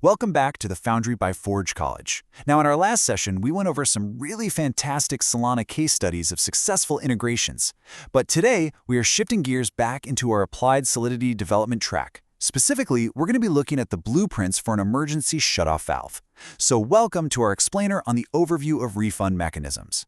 Welcome back to the Foundry by Forge College. Now, in our last session, we went over some really fantastic Solana case studies of successful integrations. But today, we are shifting gears back into our applied Solidity development track. Specifically, we're going to be looking at the blueprints for an emergency shutoff valve. So welcome to our explainer on the overview of refund mechanisms.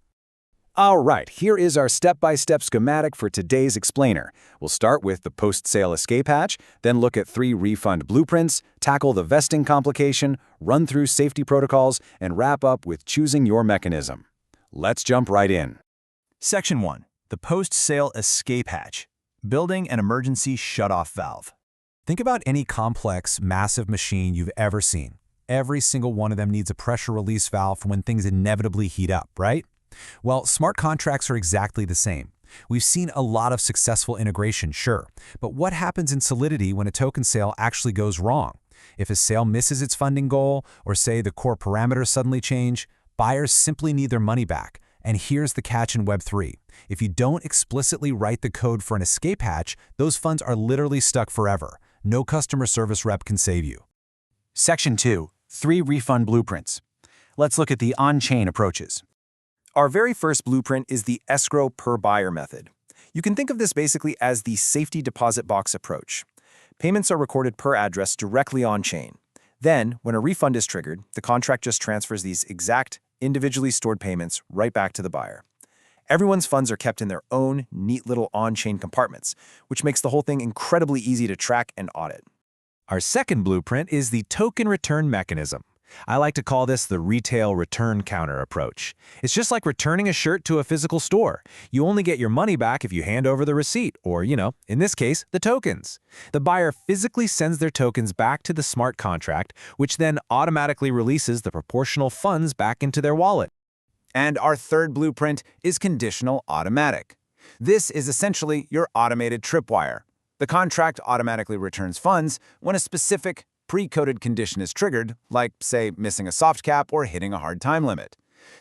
All right, here is our step-by-step schematic for today's explainer. We'll start with the post-sale escape hatch, then look at 3 refund blueprints, tackle the vesting complication, run through safety protocols, and wrap up with choosing your mechanism. Let's jump right in. Section 1. The post-sale escape hatch. Building an emergency shutoff valve. Think about any complex, massive machine you've ever seen. Every single one of them needs a pressure release valve for when things inevitably heat up, right? Well, smart contracts are exactly the same. We've seen a lot of successful integration, sure, but what happens in Solidity when a token sale actually goes wrong? If a sale misses its funding goal, or say the core parameters suddenly change, buyers simply need their money back. And here's the catch in Web3. If you don't explicitly write the code for an escape hatch, those funds are literally stuck forever. No customer service rep can save you. Section 2. 3 refund blueprints. Let's look at the on-chain approaches. Our very first blueprint is the escrow per buyer method. You can think of this basically as the safety deposit box approach. Payments are recorded per address directly on-chain. Then, when a refund is triggered, the contract just transfers these exact, individually stored payments right back to the buyer. Everyone's funds are kept in their own neat little on-chain compartments, which makes the whole thing incredibly easy to track and audit. Our second blueprint is the token return mechanism. I like to call this the retail return counter approach. It's just like returning a shirt to a physical store. You only get your money back if you hand over the receipt, or, in this case, the tokens. The buyer physically sends their tokens back to the smart contract, which then automatically releases the proportional funds back into their wallet. And our third blueprint is conditional automatic. This is essentially your automated tripwire. The contract automatically returns funds when a specific pre-coded condition is triggered, like, say, missing a soft cap or hitting a hard time limit.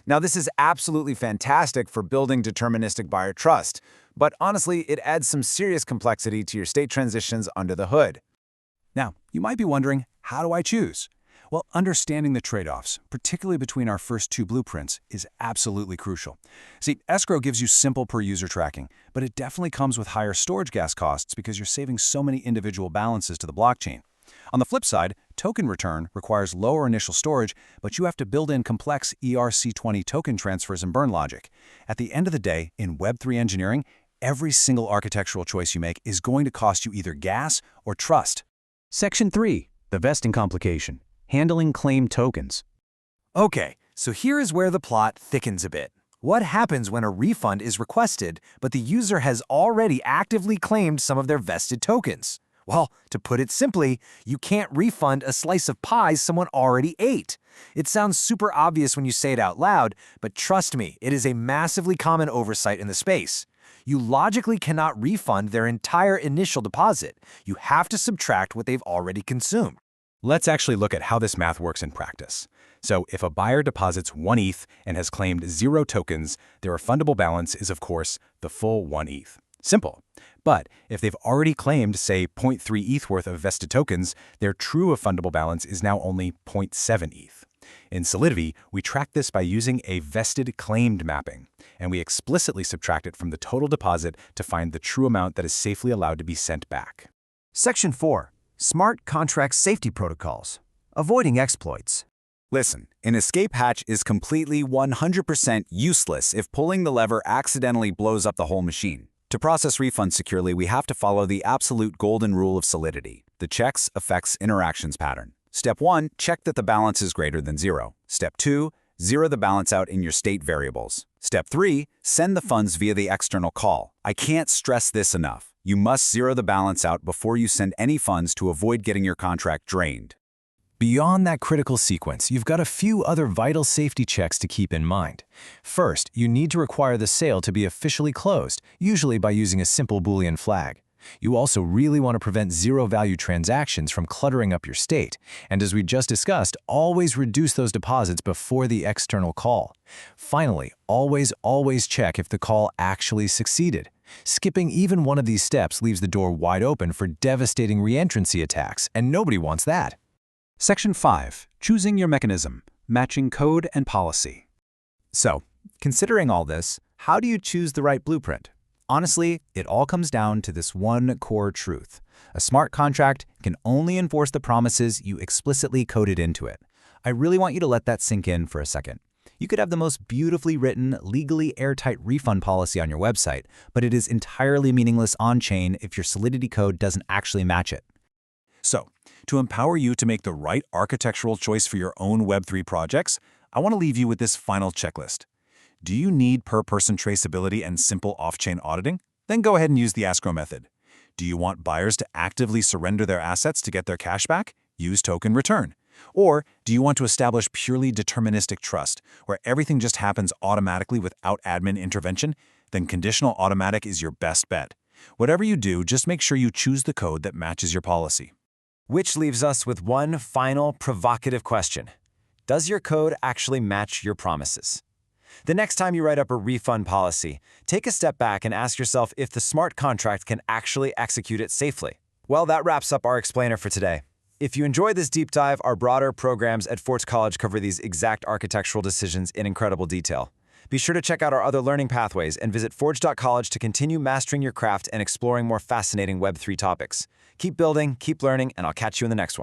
Now, this is absolutely fantastic for building deterministic buyer trust, but honestly, it adds some serious complexity to your state transitions under the hood. Now, you might be wondering, how do I choose? Well, understanding the trade-offs, particularly between our first 2 blueprints, is absolutely crucial. See, escrow gives you simple per-user tracking, but it definitely comes with higher storage gas costs because you're saving so many individual balances to the blockchain. On the flip side, token return requires lower initial storage, but you have to build in complex ERC20 token transfers and burn logic. At the end of the day, in Web3 engineering, every single architectural choice you make is going to cost you either gas or trust. Section 3. The vesting complication. Handling claimed tokens. Okay, so here is where the plot thickens a bit. What happens when a refund is requested, but the user has already actively claimed some of their vested tokens? Well, to put it simply, you can't refund a slice of pie someone already ate. It sounds super obvious when you say it out loud, but trust me, it is a massively common oversight in the space. You logically cannot refund their entire initial deposit. You have to subtract what they've already consumed. Let's actually look at how this math works in practice. So if a buyer deposits 1 ETH and has claimed 0 tokens, their refundable balance is, of course, the full 1 ETH. Simple. But if they've already claimed, say, 0.3 ETH worth of vested tokens, their true refundable balance is now only 0.7 ETH. In Solidity, we track this by using a vested claimed mapping, and we explicitly subtract it from the total deposit to find the true amount that is safely allowed to be sent back. Section 4. Smart Contract Safety Protocols. Avoiding exploits. Listen, an escape hatch is completely 100% useless if pulling the lever accidentally blows up the whole machine. To process refunds securely, we have to follow the absolute golden rule of Solidity, the checks, effects, interactions pattern. Step 1, check that the balance is greater than 0. Step 2, zero the balance out in your state variables. Step 3, send the funds via the external call. I can't stress this enough. You must zero the balance out before you send any funds to avoid getting your contract drained. Beyond that critical sequence, you've got a few other vital safety checks to keep in mind. First, you need to require the sale to be officially closed, usually by using a simple Boolean flag. You also really want to prevent zero-value transactions from cluttering up your state, and as we just discussed, always reduce those deposits before the external call. Finally, always check if the call actually succeeded. Skipping even one of these steps leaves the door wide open for devastating reentrancy attacks, and nobody wants that. Section 5. Choosing your mechanism. Matching code and policy. So, considering all this, how do you choose the right blueprint? Honestly, it all comes down to this one core truth. A smart contract can only enforce the promises you explicitly coded into it. I really want you to let that sink in for a second. You could have the most beautifully written, legally airtight refund policy on your website, but it is entirely meaningless on-chain if your Solidity code doesn't actually match it. So, to empower you to make the right architectural choice for your own Web3 projects, I want to leave you with this final checklist. Do you need per-person traceability and simple off-chain auditing? Then go ahead and use the escrow method. Do you want buyers to actively surrender their assets to get their cash back? Use token return. Or do you want to establish purely deterministic trust, where everything just happens automatically without admin intervention? Then conditional automatic is your best bet. Whatever you do, just make sure you choose the code that matches your policy. Which leaves us with one final provocative question. Does your code actually match your promises? The next time you write up a refund policy, take a step back and ask yourself if the smart contract can actually execute it safely. Well, that wraps up our explainer for today. If you enjoyed this deep dive, our broader programs at Forge College cover these exact architectural decisions in incredible detail. Be sure to check out our other learning pathways and visit forge.college to continue mastering your craft and exploring more fascinating Web3 topics. Keep building, keep learning, and I'll catch you in the next one.